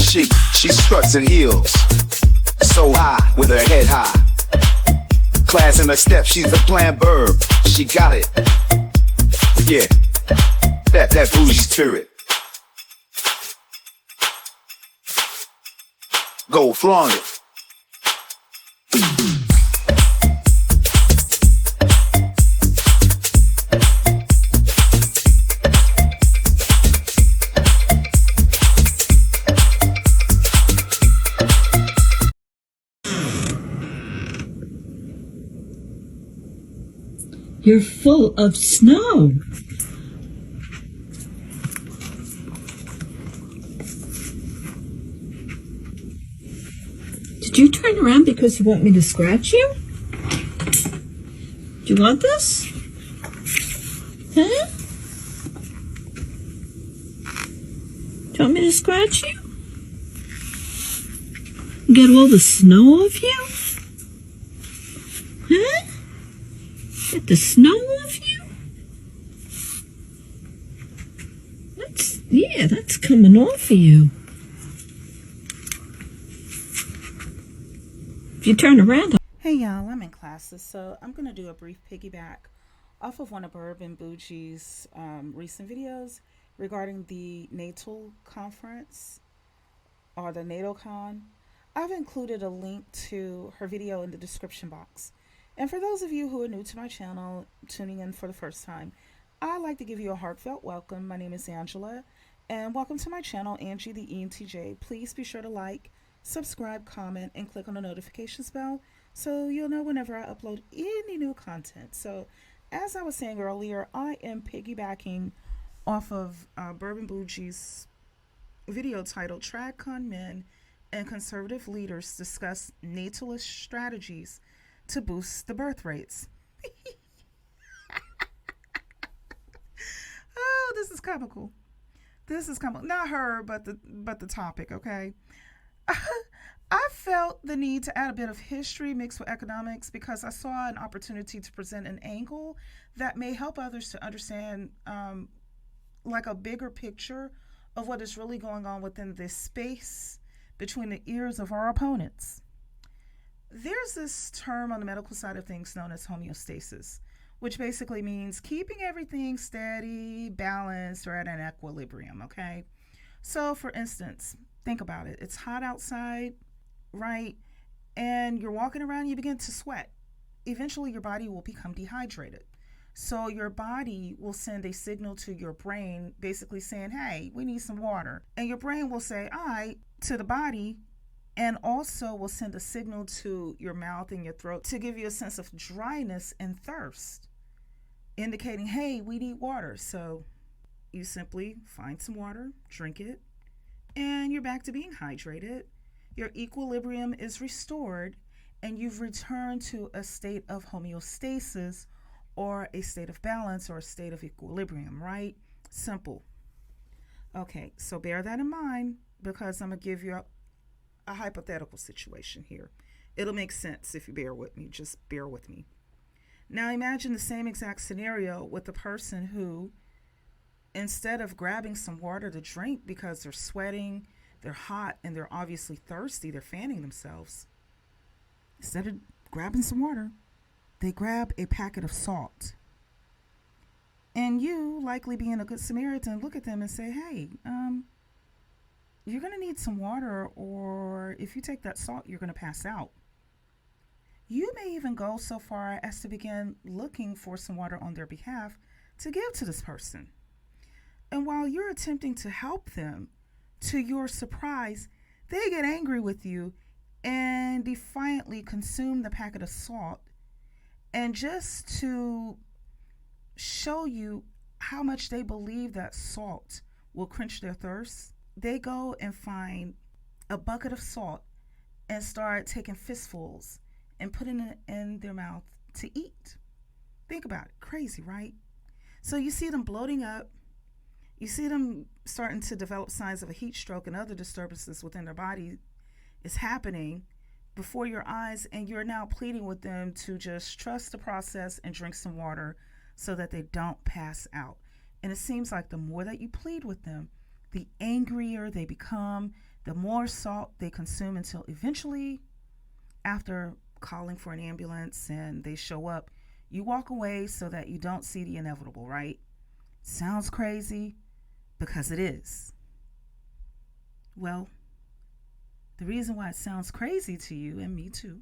She struts and heels, so high with her head high. Class in her step, she's a planned verb. She got it. Yeah, that bougie spirit. Go flaunt it. You're full of snow. Did you turn around because you want me to scratch you? Do you want this? Huh? Do you want me to scratch you? Get all the snow off you? Huh? Get the snow off you? That's coming off of you. If you turn around. Hey y'all, I'm in classes, so I'm going to do a brief piggyback off of one of Urban Bougie's recent videos regarding the Natal conference, or the NatalCon. I've included a link to her video in the description box. And for those of you who are new to my channel, tuning in for the first time, I'd like to give you a heartfelt welcome. My name is Angela, and welcome to my channel, Angie the ENTJ. Please be sure to like, subscribe, comment, and click on the notifications bell so you'll know whenever I upload any new content. So, as I was saying earlier, I am piggybacking off of Urban Bougie's video titled "Tradcon Men and Conservative Leaders Discuss Natalist Strategies to Boost the Birth Rates." Oh, this is comical. This is comical. Not her, but the topic, okay? I felt the need to add a bit of history mixed with economics because I saw an opportunity to present an angle that may help others to understand like a bigger picture of what is really going on within this space between the ears of our opponents. There's this term on the medical side of things known as homeostasis, which basically means keeping everything steady, balanced, or at an equilibrium, okay? So, for instance, think about it. It's hot outside, right? And you're walking around, you begin to sweat. Eventually, your body will become dehydrated. So your body will send a signal to your brain basically saying, hey, we need some water. And your brain will say, all right, to the body, and also will send a signal to your mouth and your throat to give you a sense of dryness and thirst, indicating, hey, we need water. So you simply find some water, drink it, and you're back to being hydrated. Your equilibrium is restored, and you've returned to a state of homeostasis, or a state of balance, or a state of equilibrium, right? Simple. Okay, so bear that in mind because I'm going to give you a hypothetical situation here. It'll make sense if you bear with me. Just bear with me. Now imagine the same exact scenario with a person who, instead of grabbing some water to drink because they're sweating, they're hot, and they're obviously thirsty, they're fanning themselves, instead of grabbing some water, they grab a packet of salt. And you, likely being a good Samaritan, look at them and say, hey, you're going to need some water, or if you take that salt, you're going to pass out. You may even go so far as to begin looking for some water on their behalf to give to this person. And while you're attempting to help them, to your surprise, they get angry with you and defiantly consume the packet of salt. And just to show you how much they believe that salt will quench their thirst, they go and find a bucket of salt and start taking fistfuls and putting it in their mouth to eat. Think about it. Crazy, right? So you see them bloating up. You see them starting to develop signs of a heat stroke and other disturbances within their body is happening before your eyes, and you're now pleading with them to just trust the process and drink some water so that they don't pass out. And it seems like the more that you plead with them, the angrier they become, the more salt they consume until eventually, after calling for an ambulance and they show up, you walk away so that you don't see the inevitable, right? Sounds crazy because it is. Well, the reason why it sounds crazy to you, and me too,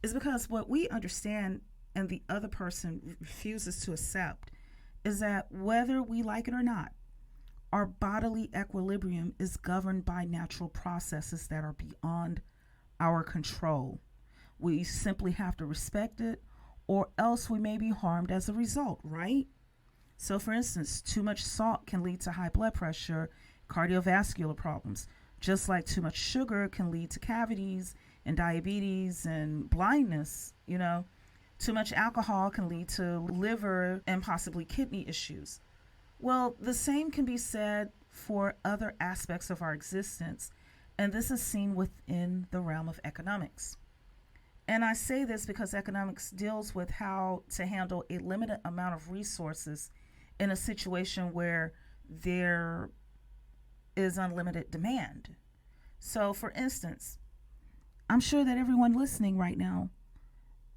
is because what we understand and the other person refuses to accept is that whether we like it or not, our bodily equilibrium is governed by natural processes that are beyond our control. We simply have to respect it, or else we may be harmed as a result, right? So, for instance, too much salt can lead to high blood pressure, cardiovascular problems, just like too much sugar can lead to cavities and diabetes and blindness. Too much alcohol can lead to liver and possibly kidney issues. Well, the same can be said for other aspects of our existence, and this is seen within the realm of economics. And I say this because economics deals with how to handle a limited amount of resources in a situation where there is unlimited demand. So, for instance, I'm sure that everyone listening right now,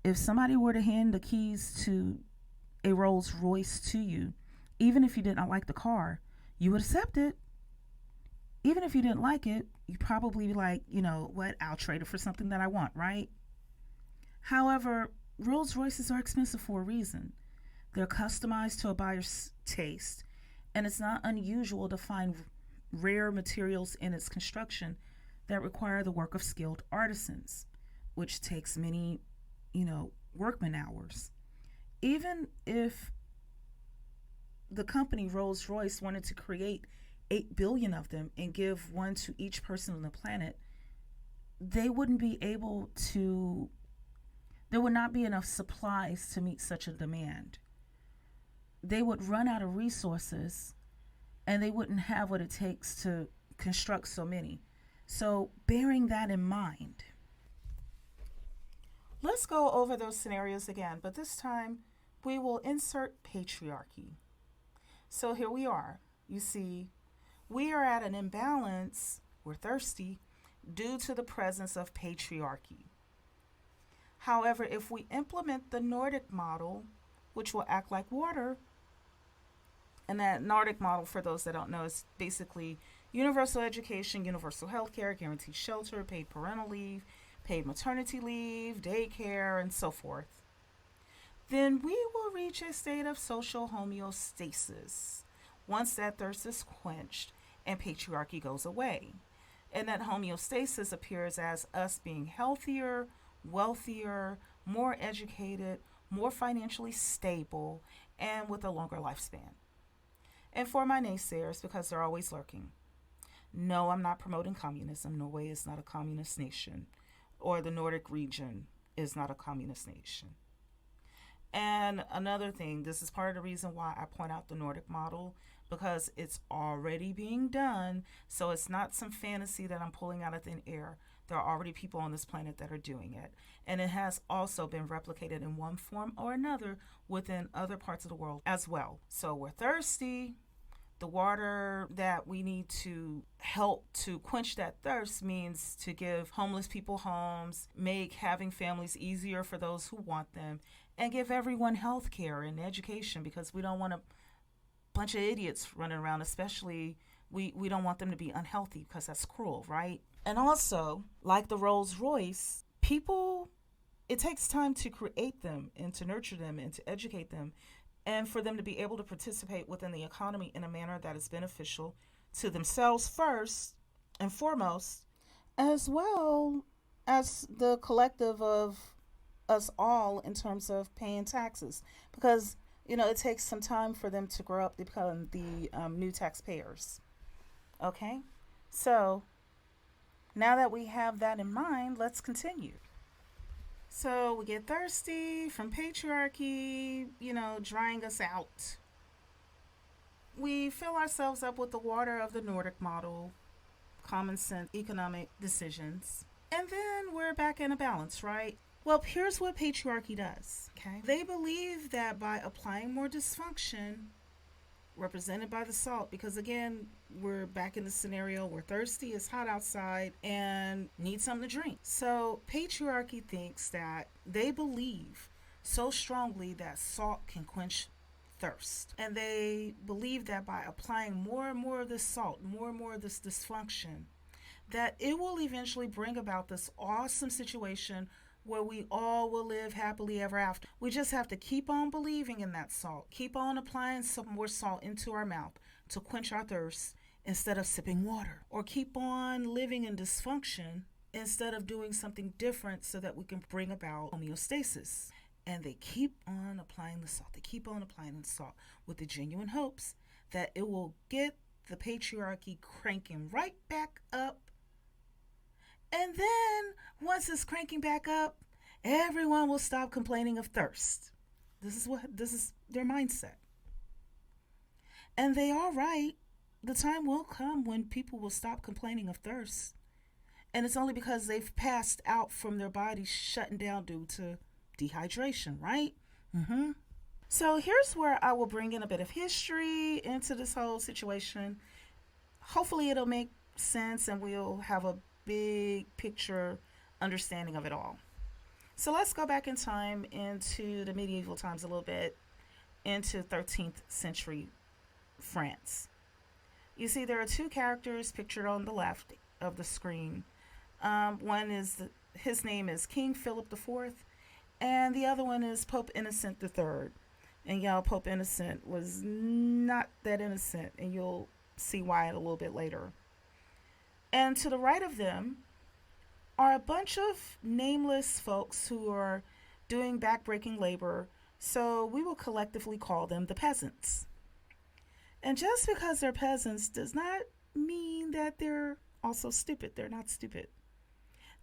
if somebody were to hand the keys to a Rolls Royce to you, even if you did not like the car, you would accept it. Even if you didn't like it, you'd probably be like, what, I'll trade it for something that I want, right? However, Rolls Royces are expensive for a reason. They're customized to a buyer's taste, and it's not unusual to find rare materials in its construction that require the work of skilled artisans, which takes many, workman hours. Even if the company Rolls Royce wanted to create 8 billion of them and give one to each person on the planet, they wouldn't be able to, there would not be enough supplies to meet such a demand. They would run out of resources and they wouldn't have what it takes to construct so many. So, bearing that in mind, let's go over those scenarios again, but this time we will insert patriarchy. So here we are. You see, we are at an imbalance, we're thirsty, due to the presence of patriarchy. However, if we implement the Nordic model, which will act like water, and that Nordic model, for those that don't know, is basically universal education, universal health care, guaranteed shelter, paid parental leave, paid maternity leave, daycare, and so forth, then we will reach a state of social homeostasis once that thirst is quenched and patriarchy goes away. And that homeostasis appears as us being healthier, wealthier, more educated, more financially stable, and with a longer lifespan. And for my naysayers, because they're always lurking, no, I'm not promoting communism. Norway is not a communist nation, or the Nordic region is not a communist nation. And another thing, this is part of the reason why I point out the Nordic model, because it's already being done. So it's not some fantasy that I'm pulling out of thin air. There are already people on this planet that are doing it. And it has also been replicated in one form or another within other parts of the world as well. So we're thirsty. The water that we need to help to quench that thirst means to give homeless people homes, make having families easier for those who want them, and give everyone health care and education, because we don't want a bunch of idiots running around, especially we don't want them to be unhealthy, because that's cruel, right? And also, like the Rolls Royce, people, it takes time to create them and to nurture them and to educate them, and for them to be able to participate within the economy in a manner that is beneficial to themselves first and foremost, as well as the collective of us all in terms of paying taxes. Because, it takes some time for them to grow up to become the new taxpayers. Okay? So, now that we have that in mind, let's continue. So we get thirsty from patriarchy, drying us out. We fill ourselves up with the water of the Nordic model, common sense economic decisions, and then we're back in a balance, right? Well, here's what patriarchy does, okay? They believe that by applying more dysfunction represented by the salt, because again, we're back in the scenario where thirsty, it's hot outside, and need something to drink. So patriarchy thinks that they believe so strongly that salt can quench thirst, and they believe that by applying more and more of this salt, more and more of this dysfunction, that it will eventually bring about this awesome situation where we all will live happily ever after. We just have to keep on believing in that salt, keep on applying some more salt into our mouth to quench our thirst instead of sipping water, or keep on living in dysfunction instead of doing something different so that we can bring about homeostasis. And they keep on applying the salt. They keep on applying the salt with the genuine hopes that it will get the patriarchy cranking right back up. And then, once it's cranking back up, everyone will stop complaining of thirst. This is their mindset. And they are right. The time will come when people will stop complaining of thirst. And it's only because they've passed out from their bodies shutting down due to dehydration, right? So here's where I will bring in a bit of history into this whole situation. Hopefully it'll make sense and we'll have a big picture understanding of it all. So let's go back in time into the medieval times a little bit, into 13th century France. You see, there are two characters pictured on the left of the screen. One is his name is King Philip IV, and the other one is Pope Innocent III. And y'all, Pope Innocent was not that innocent, and you'll see why a little bit later. And to the right of them are a bunch of nameless folks who are doing backbreaking labor, so we will collectively call them the peasants. And just because they're peasants does not mean that they're also stupid. They're not stupid.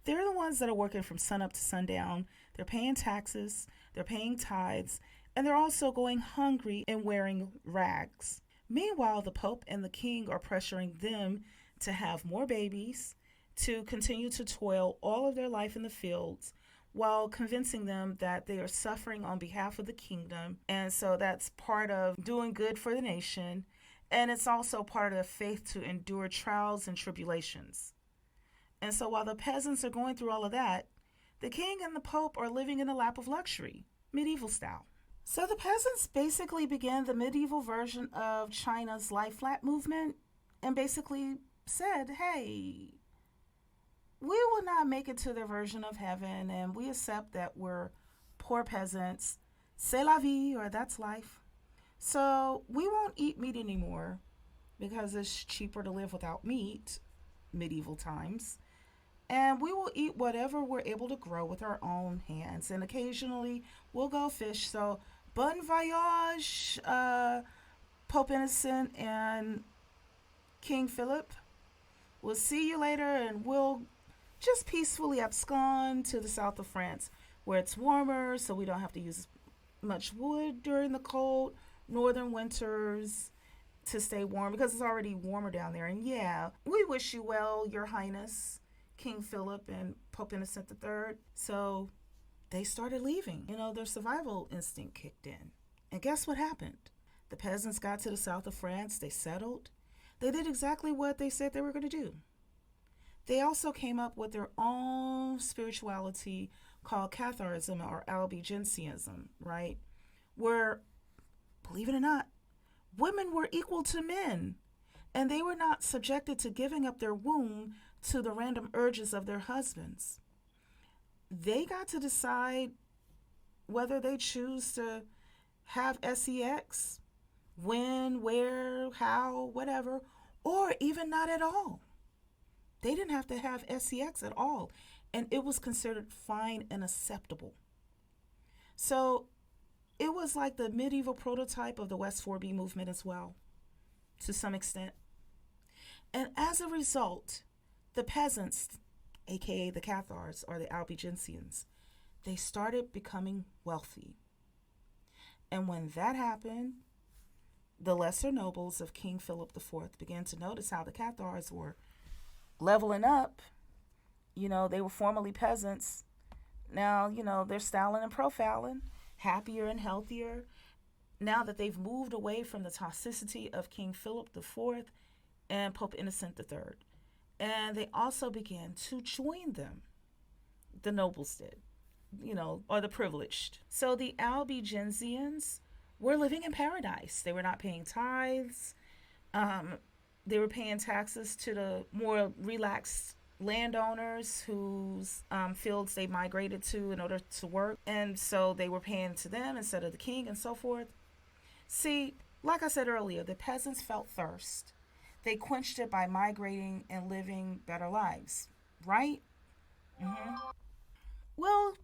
They're the ones that are working from sunup to sundown. They're paying taxes, they're paying tithes, and they're also going hungry and wearing rags. Meanwhile, the Pope and the King are pressuring them to have more babies, to continue to toil all of their life in the fields, while convincing them that they are suffering on behalf of the kingdom. And so that's part of doing good for the nation. And it's also part of the faith to endure trials and tribulations. And so while the peasants are going through all of that, the king and the pope are living in a lap of luxury, medieval style. So the peasants basically began the medieval version of China's lie flat movement and basically said, hey, we will not make it to their version of heaven, and we accept that we're poor peasants. C'est la vie, or that's life. So we won't eat meat anymore because it's cheaper to live without meat, medieval times. And we will eat whatever we're able to grow with our own hands. And occasionally we'll go fish. So bon voyage, Pope Innocent and King Philip. We'll see you later, and we'll just peacefully abscond to the south of France, where it's warmer, so we don't have to use much wood during the cold northern winters to stay warm, because it's already warmer down there. And yeah, we wish you well, Your Highness, King Philip and Pope Innocent III. So they started leaving. Their survival instinct kicked in. And guess what happened? The peasants got to the south of France. They settled. They did exactly what they said they were going to do. They also came up with their own spirituality called Catharism or Albigensianism, right? Where, believe it or not, women were equal to men, and they were not subjected to giving up their womb to the random urges of their husbands. They got to decide whether they choose to have sex, when, where, how, whatever, or even not at all. They didn't have to have sex at all, and it was considered fine and acceptable. So it was like the medieval prototype of the West 4B movement as well, to some extent. And as a result, the peasants, aka the Cathars or the Albigensians, they started becoming wealthy. And when that happened, the lesser nobles of King Philip IV began to notice how the Cathars were leveling up. They were formerly peasants. Now, they're styling and profiling, happier and healthier. now that they've moved away from the toxicity of King Philip IV and Pope Innocent III. And they also began to join them. The nobles did, or the privileged. So the Albigensians were living in paradise. They were not paying tithes. They were paying taxes to the more relaxed landowners whose fields they migrated to in order to work. And so they were paying to them instead of the king and so forth. See, like I said earlier, the peasants felt thirst. They quenched it by migrating and living better lives, right? Mm-hmm. Well,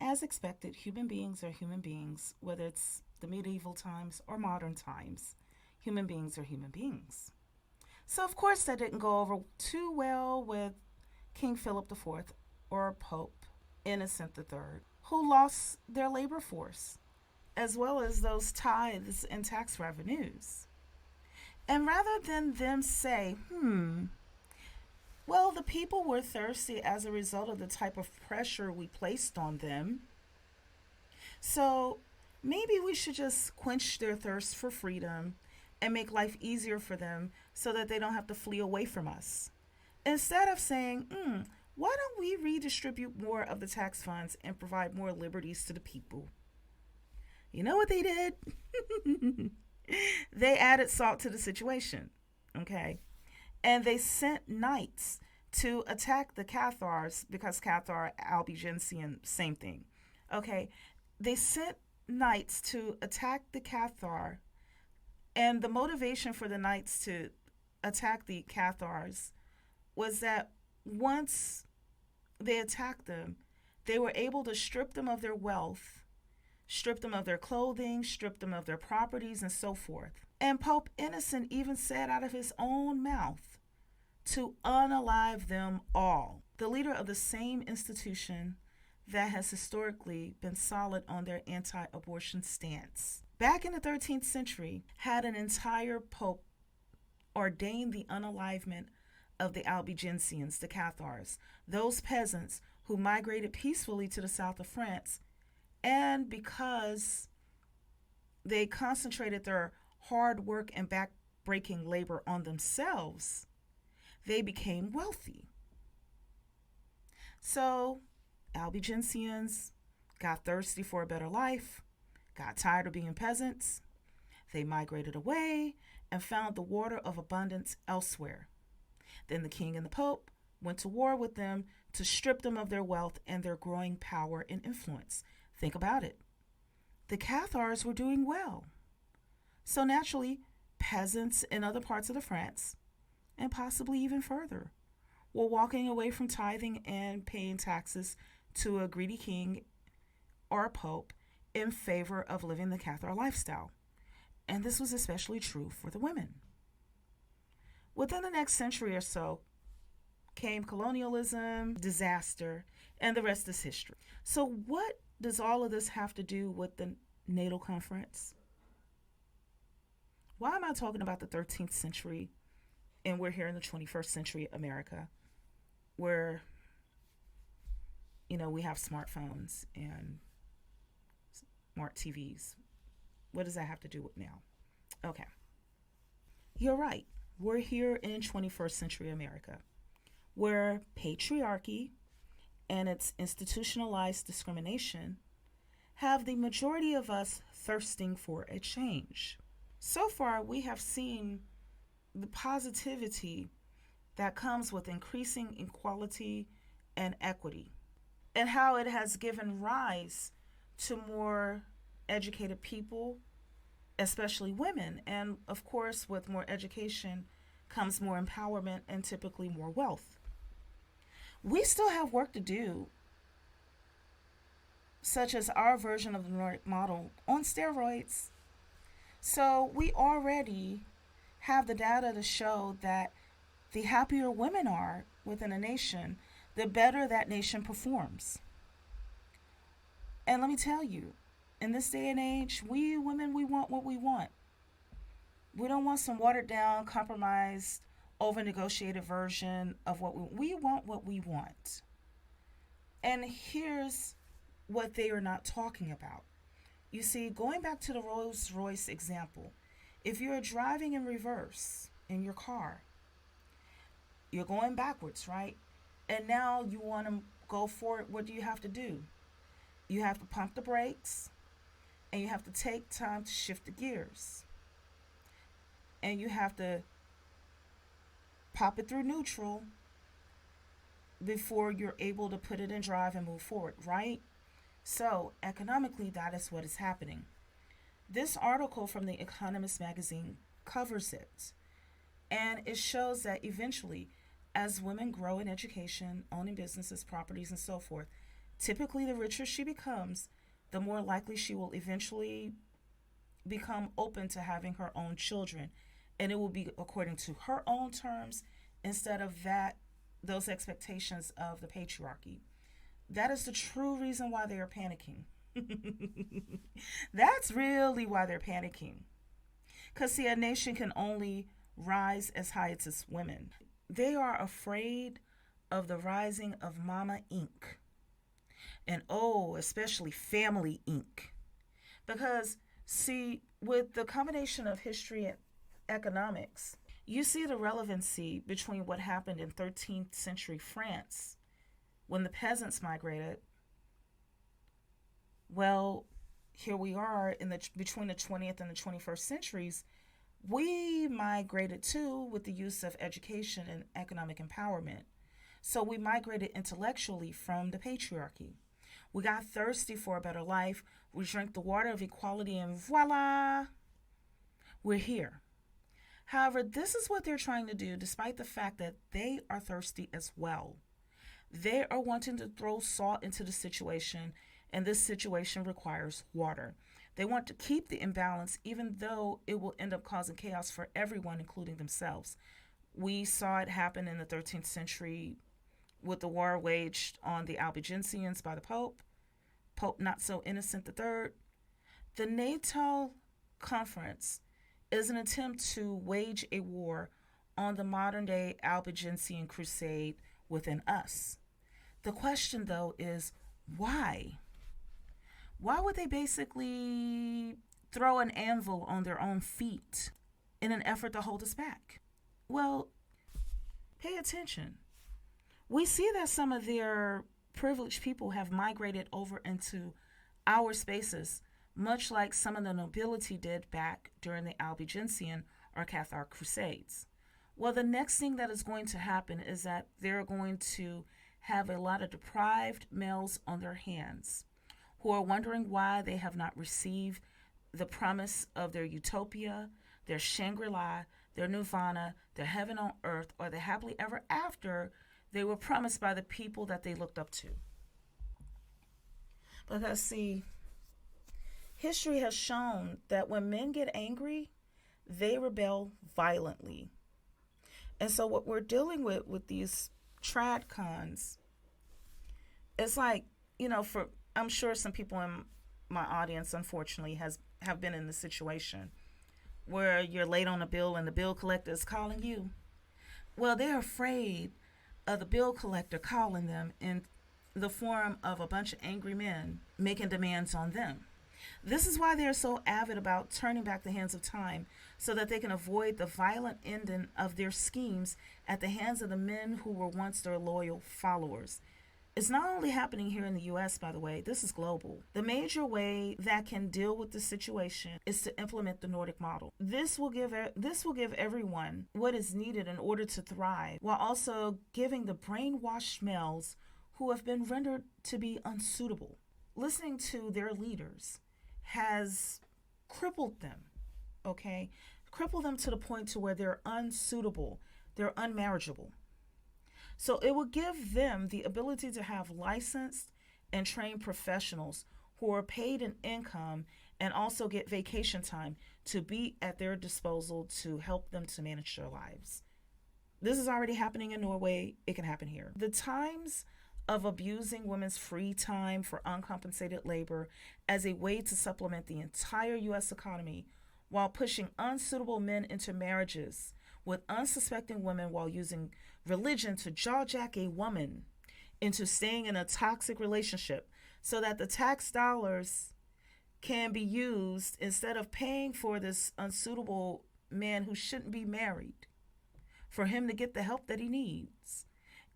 as expected, human beings are human beings, whether it's the medieval times or modern times. Human beings are human beings. So, of course, that didn't go over too well with King Philip IV or Pope Innocent III, who lost their labor force, as well as those tithes and tax revenues. And rather than them say, well, the people were thirsty as a result of the type of pressure we placed on them, so maybe we should just quench their thirst for freedom and make life easier for them so that they don't have to flee away from us. Instead of saying, why don't we redistribute more of the tax funds and provide more liberties to the people? You know what they did? They added salt to the situation, okay? And they sent knights to attack the Cathars, because Cathar, Albigensian, same thing, okay? They sent knights to attack the Cathar, and the motivation for the knights to attack the Cathars was that once they attacked them, they were able to strip them of their wealth, strip them of their clothing, strip them of their properties, and so forth. And Pope Innocent even said out of his own mouth to unalive them all. The leader of the same institution that has historically been solid on their anti-abortion stance, back in the 13th century, had an entire pope ordain the unalivement of the Albigensians, the Cathars, those peasants who migrated peacefully to the south of France. And because they concentrated their hard work and back-breaking labor on themselves, they became wealthy. So Albigensians got thirsty for a better life, got tired of being peasants. They migrated away and found the water of abundance elsewhere. Then the king and the pope went to war with them to strip them of their wealth and their growing power and influence. Think about it. The Cathars were doing well. So naturally, peasants in other parts of the France, and possibly even further, were walking away from tithing and paying taxes to a greedy king or a pope in favor of living the Cathar lifestyle. And this was especially true for the women. Within the next century or so came colonialism, disaster, and the rest is history. So what does all of this have to do with the Natal Conference? Why am I talking about the 13th century and we're here in the 21st century America, where, we have smartphones and smart TVs? What does that have to do with now? Okay. You're right. We're here in 21st century America, where patriarchy and its institutionalized discrimination have the majority of us thirsting for a change. So far, we have seen the positivity that comes with increasing equality and equity, and how it has given rise to more educated people, especially women. And of course, with more education comes more empowerment and typically more wealth. We still have work to do, such as our version of the Nordic model on steroids. So we already have the data to show that the happier women are within a nation, the better that nation performs. And let me tell you, in this day and age, we women, we want what we want. We don't want some watered down, compromised, over-negotiated version of what we want what we want. And here's what they are not talking about. You see, going back to the Rolls Royce example, if you're driving in reverse in your car, you're going backwards, right? And now you want to go forward. What do you have to do? You have to pump the brakes, and you have to take time to shift the gears. And you have to pop it through neutral before you're able to put it in drive and move forward, right? So, economically, that is what is happening. This article from The Economist magazine covers it. And it shows that eventually, as women grow in education, owning businesses, properties, and so forth, typically the richer she becomes, the more likely she will eventually become open to having her own children. And it will be according to her own terms instead of those expectations of the patriarchy. That is the true reason why they are panicking. That's really why they're panicking. Because, see, a nation can only rise as high as its women. They are afraid of the rising of Mama Inc. And, especially Family Inc. Because, see, with the combination of history and economics, you see the relevancy between what happened in 13th century France when the peasants migrated. Well, here we are between the 20th and the 21st centuries. We migrated too with the use of education and economic empowerment. So we migrated intellectually from the patriarchy. We got thirsty for a better life. We drank the water of equality, and voila, we're here. However, this is what they're trying to do, despite the fact that they are thirsty as well. They are wanting to throw salt into the situation, and this situation requires water. They want to keep the imbalance, even though it will end up causing chaos for everyone, including themselves. We saw it happen in the 13th century with the war waged on the Albigensians by the Pope Not So Innocent III. The Natal Conference is an attempt to wage a war on the modern-day Albigensian crusade within us. The question, though, is why? Why would they basically throw an anvil on their own feet in an effort to hold us back? Well, pay attention. We see that some of their privileged people have migrated over into our spaces, much like some of the nobility did back during the Albigensian or Cathar Crusades. Well, the next thing that is going to happen is that they're going to have a lot of deprived males on their hands who are wondering why they have not received the promise of their utopia, their Shangri-La, their nirvana, their heaven on earth, or the happily ever after they were promised by the people that they looked up to. Because, see, history has shown that when men get angry, they rebel violently. And so what we're dealing with these tradcons, it's like, I'm sure some people in my audience, unfortunately, have been in the situation where you're late on a bill and the bill collector is calling you. Well, they're afraid of the bill collector calling them in the form of a bunch of angry men making demands on them. This is why they're so avid about turning back the hands of time so that they can avoid the violent ending of their schemes at the hands of the men who were once their loyal followers. It's not only happening here in the U.S., by the way, this is global. The major way that can deal with the situation is to implement the Nordic model. This will give everyone what is needed in order to thrive, while also giving the brainwashed males who have been rendered to be unsuitable. Listening to their leaders has crippled them, okay? Crippled them to the point to where they're unsuitable, they're unmarriageable. So it will give them the ability to have licensed and trained professionals who are paid an income and also get vacation time to be at their disposal to help them to manage their lives. This is already happening in Norway. It can happen here. The times of abusing women's free time for uncompensated labor as a way to supplement the entire U.S. economy while pushing unsuitable men into marriages with unsuspecting women while using religion to jawjack a woman into staying in a toxic relationship so that the tax dollars can be used instead of paying for this unsuitable man who shouldn't be married, for him to get the help that he needs,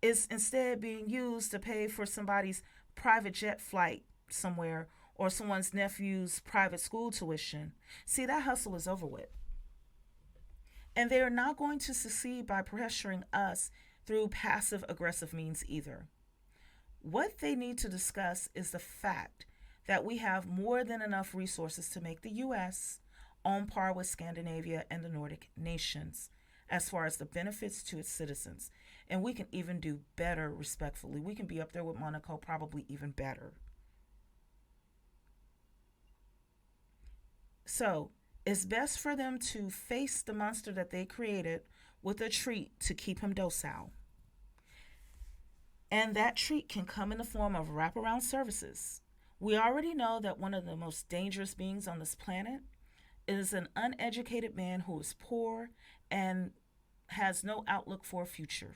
is instead being used to pay for somebody's private jet flight somewhere or someone's nephew's private school tuition. See, that hustle is over with. And they're not going to succeed by pressuring us through passive aggressive means either. What they need to discuss is the fact that we have more than enough resources to make the U.S. on par with Scandinavia and the Nordic nations as far as the benefits to its citizens. And we can even do better, respectfully. We can be up there with Monaco, probably even better. So it's best for them to face the monster that they created with a treat to keep him docile. And that treat can come in the form of wraparound services. We already know that one of the most dangerous beings on this planet is an uneducated man who is poor and has no outlook for a future.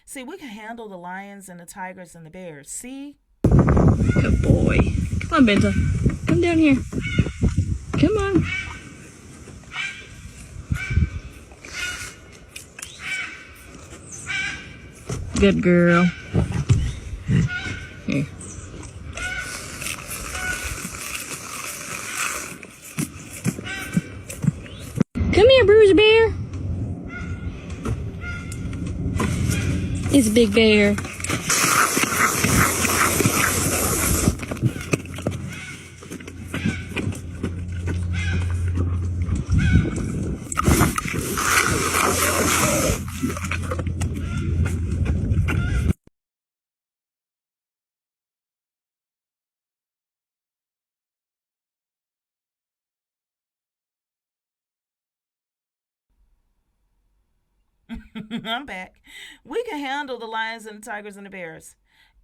See, we can handle the lions and the tigers and the bears. See? Good boy. Come on, Benta. Come down here. Come on. Good girl. Here. Come here, Bruiser Bear. It's a big bear. I'm back. We can handle the lions and the tigers and the bears.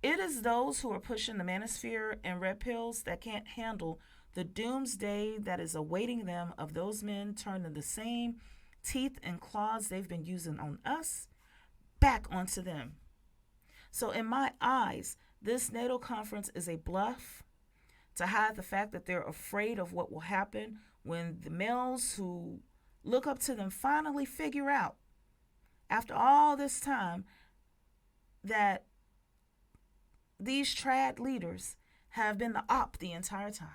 It is those who are pushing the manosphere and red pills that can't handle the doomsday that is awaiting them of those men turning the same teeth and claws they've been using on us back onto them. So in my eyes, this Natal conference is a bluff to hide the fact that they're afraid of what will happen when the males who look up to them finally figure out, after all this time, that these trad leaders have been the op the entire time.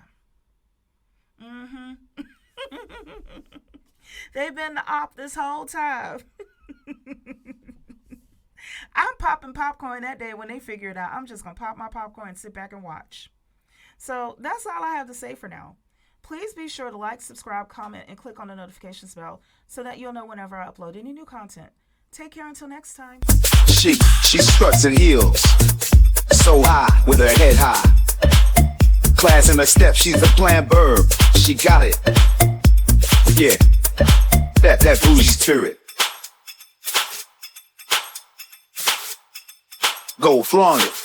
They've been the op this whole time. I'm popping popcorn that day when they figure it out. I'm just going to pop my popcorn and sit back and watch. So that's all I have to say for now. Please be sure to like, subscribe, comment, and click on the notifications bell so that you'll know whenever I upload any new content. Take care until next time. She struts and heels, so high with her head high. Class in her step, she's a planned verb. She got it. Yeah, that bougie spirit. Go flaunt it.